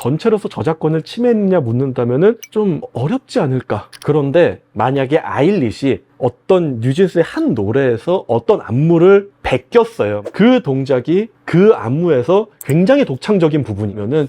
전체로서 저작권을 침해했느냐 묻는다면은 좀 어렵지 않을까. 그런데 만약에 아일릿이 어떤 뉴진스의 한 노래에서 어떤 안무를 베꼈어요. 그 동작이 그 안무에서 굉장히 독창적인 부분이면은,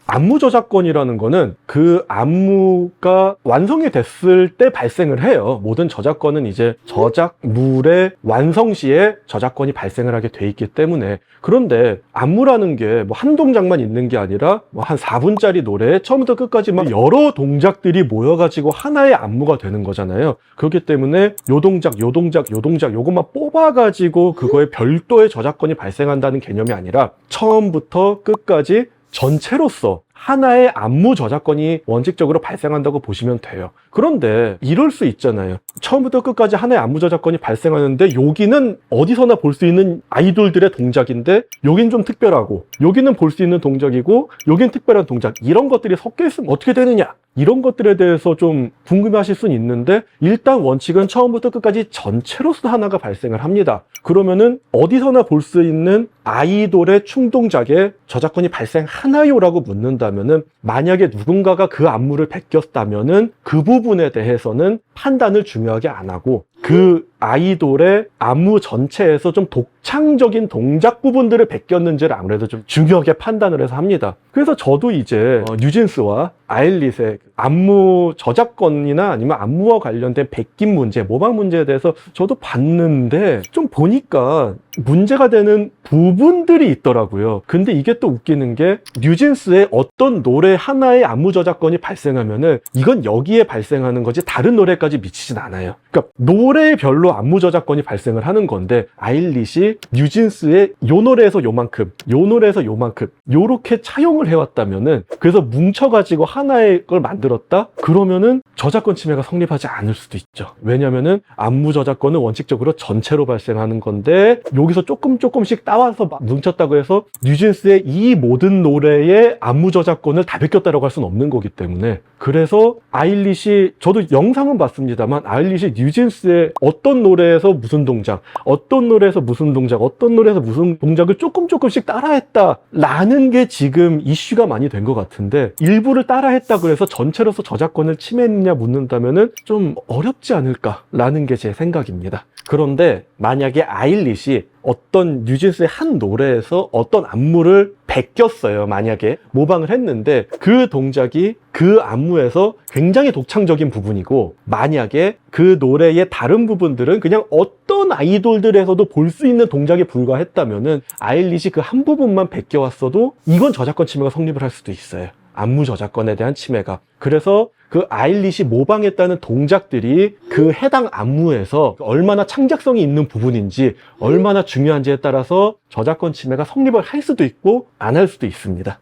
안무 저작권이라는 거는 그 안무가 완성이 됐을 때 발생을 해요. 모든 저작권은 이제 저작물의 완성 시에 저작권이 발생을 하게 돼 있기 때문에. 그런데 안무라는 게 뭐 한 동작만 있는 게 아니라 뭐 한 4분짜리 노래에 처음부터 끝까지 막 여러 동작들이 모여가지고 하나의 안무가 되는 거잖아요. 그렇기 때문에 요 동작, 요 동작, 요 동작 요것만 뽑아가지고 그거에 별도의 저작권이 발생한다는 개념이 아니라 처음부터 끝까지 전체로서 하나의 안무 저작권이 원칙적으로 발생한다고 보시면 돼요. 그런데 이럴 수 있잖아요. 처음부터 끝까지 하나의 안무 저작권이 발생하는데 여기는 어디서나 볼 수 있는 아이돌들의 동작인데 여긴 좀 특별하고 여기는 볼 수 있는 동작이고 여긴 특별한 동작, 이런 것들이 섞여 있으면 어떻게 되느냐, 이런 것들에 대해서 좀 궁금해하실 수는 있는데, 일단 원칙은 처음부터 끝까지 전체로서 하나가 발생을 합니다. 그러면은 어디서나 볼 수 있는 아이돌의 춤동작에 저작권이 발생하나요? 라고 묻는다면은, 만약에 누군가가 그 안무를 베꼈다면은 그 부분에 대해서는 판단을 중요하게 안 하고 그 아이돌의 안무 전체에서 좀 독창적인 동작 부분들을 베꼈는지를 아무래도 좀 중요하게 판단을 해서 합니다. 그래서 저도 이제 뉴진스와 아일릿의 안무 저작권이나 아니면 안무와 관련된 베낀 문제, 모방 문제에 대해서 저도 봤는데 좀 보니까 문제가 되는 부분들이 있더라고요. 근데 이게 또 웃기는 게, 뉴진스의 어떤 노래 하나의 안무 저작권이 발생하면은 이건 여기에 발생하는 거지 다른 노래까지 미치진 않아요. 그러니까 노래별로 안무 저작권이 발생을 하는 건데, 아일릿이 뉴진스의 요 노래에서 요만큼, 요 노래에서 요만큼 요렇게 차용을 해왔다면은, 그래서 뭉쳐가지고 하나의 걸 만들었다? 그러면은 저작권 침해가 성립하지 않을 수도 있죠. 왜냐면은 안무 저작권은 원칙적으로 전체로 발생하는 건데, 여기서 조금씩 따와서 뭉쳤다고 해서 뉴진스의 이 모든 노래의 안무 저작권을 다 베꼈다라고 할 수는 없는 거기 때문에. 그래서 아일릿이, 저도 영상은 봤습니다만, 아일릿이 뉴진스의 어떤 노래에서 무슨 동작, 어떤 노래에서 무슨 동작, 어떤 노래에서 무슨 동작을 조금씩 따라했다라는 게 지금 이슈가 많이 된 것 같은데, 일부를 따라했다 그래서 전체로서 저작권을 침해했느냐 묻는다면은 좀 어렵지 않을까라는 게 제 생각입니다. 그런데 만약에 아일릿이 어떤 뉴진스의 한 노래에서 어떤 안무를 베꼈어요. 만약에 모방을 했는데 그 동작이 그 안무에서 굉장히 독창적인 부분이고, 만약에 그 노래의 다른 부분들은 그냥 어떤 아이돌들에서도 볼 수 있는 동작에 불과했다면은 아일릿이 그 한 부분만 베껴왔어도 이건 저작권 침해가 성립을 할 수도 있어요. 안무 저작권에 대한 침해가. 그래서 그 아일릿이 모방했다는 동작들이 그 해당 안무에서 얼마나 창작성이 있는 부분인지, 얼마나 중요한지에 따라서 저작권 침해가 성립을 할 수도 있고 안 할 수도 있습니다.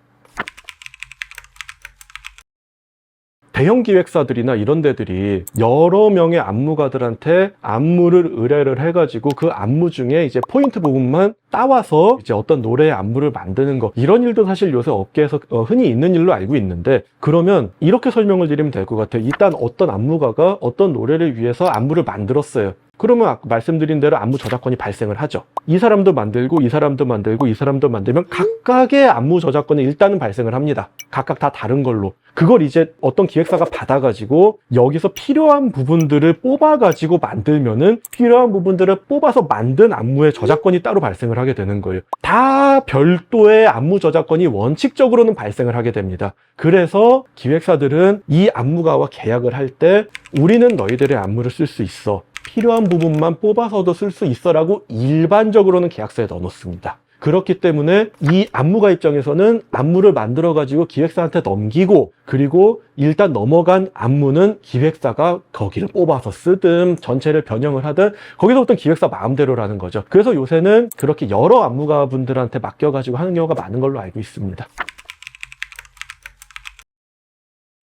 대형 기획사들이나 이런 데들이 여러 명의 안무가들한테 안무를 의뢰를 해가지고 그 안무 중에 이제 포인트 부분만 따와서 이제 어떤 노래의 안무를 만드는 거, 이런 일도 사실 요새 업계에서 흔히 있는 일로 알고 있는데, 그러면 이렇게 설명을 드리면 될 것 같아요. 일단 어떤 안무가가 어떤 노래를 위해서 안무를 만들었어요. 그러면 아까 말씀드린 대로 안무 저작권이 발생을 하죠. 이 사람도 만들고 이 사람도 만들고 이 사람도 만들면 각각의 안무 저작권이 일단은 발생을 합니다. 각각 다 다른 걸로. 그걸 이제 어떤 기획사가 받아가지고 여기서 필요한 부분들을 뽑아가지고 만들면은 필요한 부분들을 뽑아서 만든 안무의 저작권이 따로 발생을 하게 되는 거예요. 다 별도의 안무 저작권이 원칙적으로는 발생을 하게 됩니다. 그래서 기획사들은 이 안무가와 계약을 할 때 우리는 너희들의 안무를 쓸 수 있어, 필요한 부분만 뽑아서도 쓸 수 있어 라고 일반적으로는 계약서에 넣어놓습니다. 그렇기 때문에 이 안무가 입장에서는 안무를 만들어 가지고 기획사한테 넘기고, 그리고 일단 넘어간 안무는 기획사가 거기를 뽑아서 쓰든 전체를 변형을 하든 거기서부터 기획사 마음대로라는 거죠. 그래서 요새는 그렇게 여러 안무가 분들한테 맡겨 가지고 하는 경우가 많은 걸로 알고 있습니다.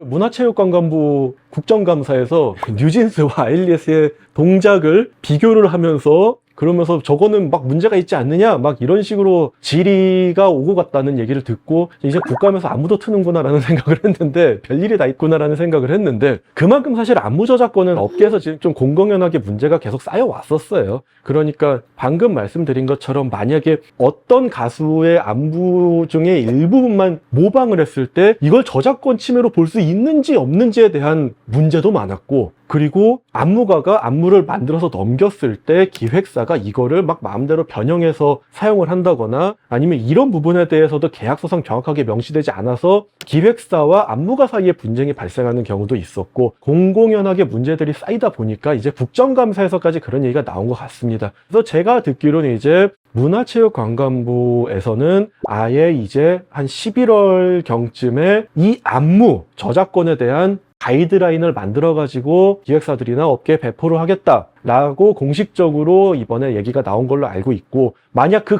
문화체육관광부 국정감사에서 뉴진스와 아일릿의 동작을 비교를 하면서 그러면서 저거는 막 문제가 있지 않느냐 막 이런 식으로 질의가 오고 갔다는 얘기를 듣고 이제 국감에서 안무도 트는구나 라는 생각을 했는데 별일이 다 있구나 라는 생각을 했는데 그만큼 사실 안무 저작권은 업계에서 지금 좀 공공연하게 문제가 계속 쌓여 왔었어요. 그러니까 방금 말씀드린 것처럼 만약에 어떤 가수의 안무 중에 일부분만 모방을 했을 때 이걸 저작권 침해로 볼 수 있는지 없는지에 대한 문제도 많았고, 그리고 안무가가 안무를 만들어서 넘겼을 때 기획사가 이거를 막 마음대로 변형해서 사용을 한다거나 아니면 이런 부분에 대해서도 계약서상 정확하게 명시되지 않아서 기획사와 안무가 사이에 분쟁이 발생하는 경우도 있었고, 공공연하게 문제들이 쌓이다 보니까 이제 국정감사에서까지 그런 얘기가 나온 것 같습니다. 그래서 제가 듣기로는 이제 문화체육관광부에서는 아예 이제 한 11월 경쯤에 이 안무 저작권에 대한 가이드라인을 만들어가지고 기획사들이나 업계에 배포를 하겠다라고 공식적으로 이번에 얘기가 나온 걸로 알고 있고, 만약 그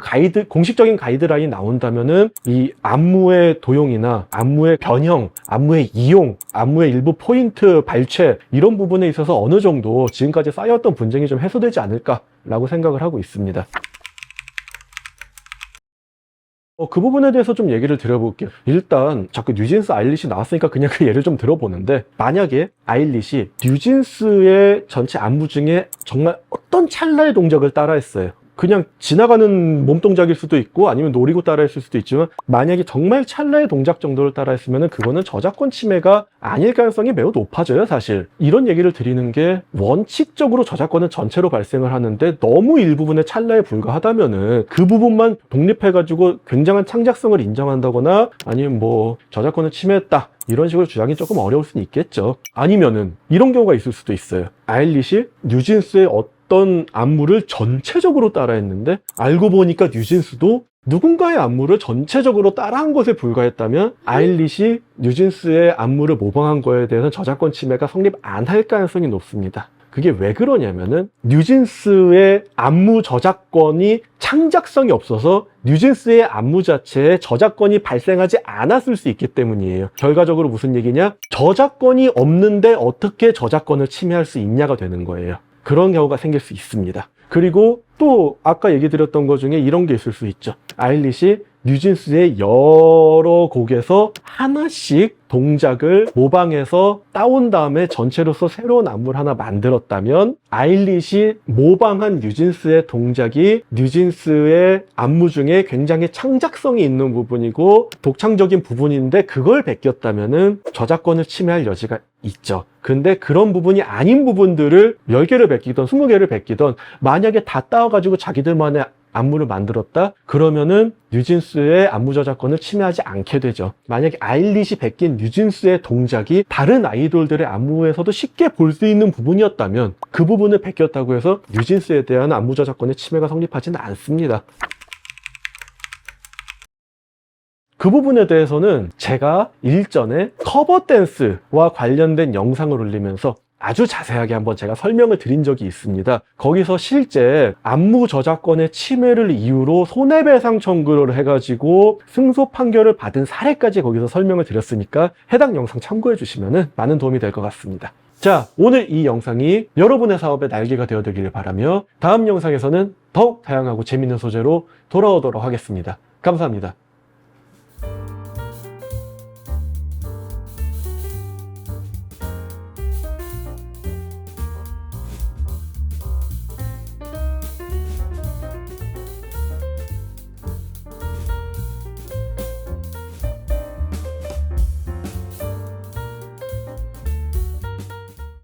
공식적인 가이드라인이 나온다면은 이 안무의 도용이나 안무의 변형, 안무의 이용, 안무의 일부 포인트 발췌 이런 부분에 있어서 어느 정도 지금까지 쌓여왔던 분쟁이 좀 해소되지 않을까라고 생각을 하고 있습니다. 그 부분에 대해서 좀 얘기를 드려볼게요. 일단 자꾸 뉴진스 아일리시 나왔으니까 그냥 그 예를 좀 들어보는데, 만약에 아일리시 뉴진스의 전체 안무 중에 정말 어떤 찰나의 동작을 따라했어요. 그냥 지나가는 몸동작일 수도 있고 아니면 노리고 따라했을 수도 있지만, 만약에 정말 찰나의 동작 정도를 따라했으면 그거는 저작권 침해가 아닐 가능성이 매우 높아져요. 사실 이런 얘기를 드리는 게, 원칙적으로 저작권은 전체로 발생을 하는데 너무 일부분의 찰나에 불과하다면은 그 부분만 독립해가지고 굉장한 창작성을 인정한다거나 아니면 뭐 저작권을 침해했다 이런 식으로 주장이 조금 어려울 수는 있겠죠. 아니면은 이런 경우가 있을 수도 있어요. 아일리시 뉴진스의 어떤 안무를 전체적으로 따라했는데 알고 보니까 뉴진스도 누군가의 안무를 전체적으로 따라한 것에 불과했다면 아일리시 뉴진스의 안무를 모방한 거에 대해서는 저작권 침해가 성립 안 할 가능성이 높습니다. 그게 왜 그러냐면은 뉴진스의 안무 저작권이 창작성이 없어서 뉴진스의 안무 자체에 저작권이 발생하지 않았을 수 있기 때문이에요. 결과적으로 무슨 얘기냐? 저작권이 없는데 어떻게 저작권을 침해할 수 있냐가 되는 거예요. 그런 경우가 생길 수 있습니다. 그리고 또 아까 얘기 드렸던 것 중에 이런 게 있을 수 있죠. 아일리시 뉴진스의 여러 곡에서 하나씩 동작을 모방해서 따온 다음에 전체로서 새로운 안무를 하나 만들었다면 아일리시 모방한 뉴진스의 동작이 뉴진스의 안무 중에 굉장히 창작성이 있는 부분이고 독창적인 부분인데 그걸 베꼈다면은 저작권을 침해할 여지가 있죠. 근데 그런 부분이 아닌 부분들을 10개를 베끼던 20개를 베끼던 만약에 다 따와가지고 자기들만의 안무를 만들었다? 그러면은 뉴진스의 안무 저작권을 침해하지 않게 되죠. 만약에 아일리시 베낀 뉴진스의 동작이 다른 아이돌들의 안무에서도 쉽게 볼 수 있는 부분이었다면 그 부분을 베꼈다고 해서 뉴진스에 대한 안무 저작권의 침해가 성립하지는 않습니다. 그 부분에 대해서는 제가 일전에 커버 댄스와 관련된 영상을 올리면서 아주 자세하게 한번 제가 설명을 드린 적이 있습니다. 거기서 실제 안무 저작권의 침해를 이유로 손해배상 청구를 해가지고 승소 판결을 받은 사례까지 거기서 설명을 드렸으니까 해당 영상 참고해 주시면 많은 도움이 될 것 같습니다. 자, 오늘 이 영상이 여러분의 사업의 날개가 되어되기를 바라며 다음 영상에서는 더욱 다양하고 재밌는 소재로 돌아오도록 하겠습니다. 감사합니다.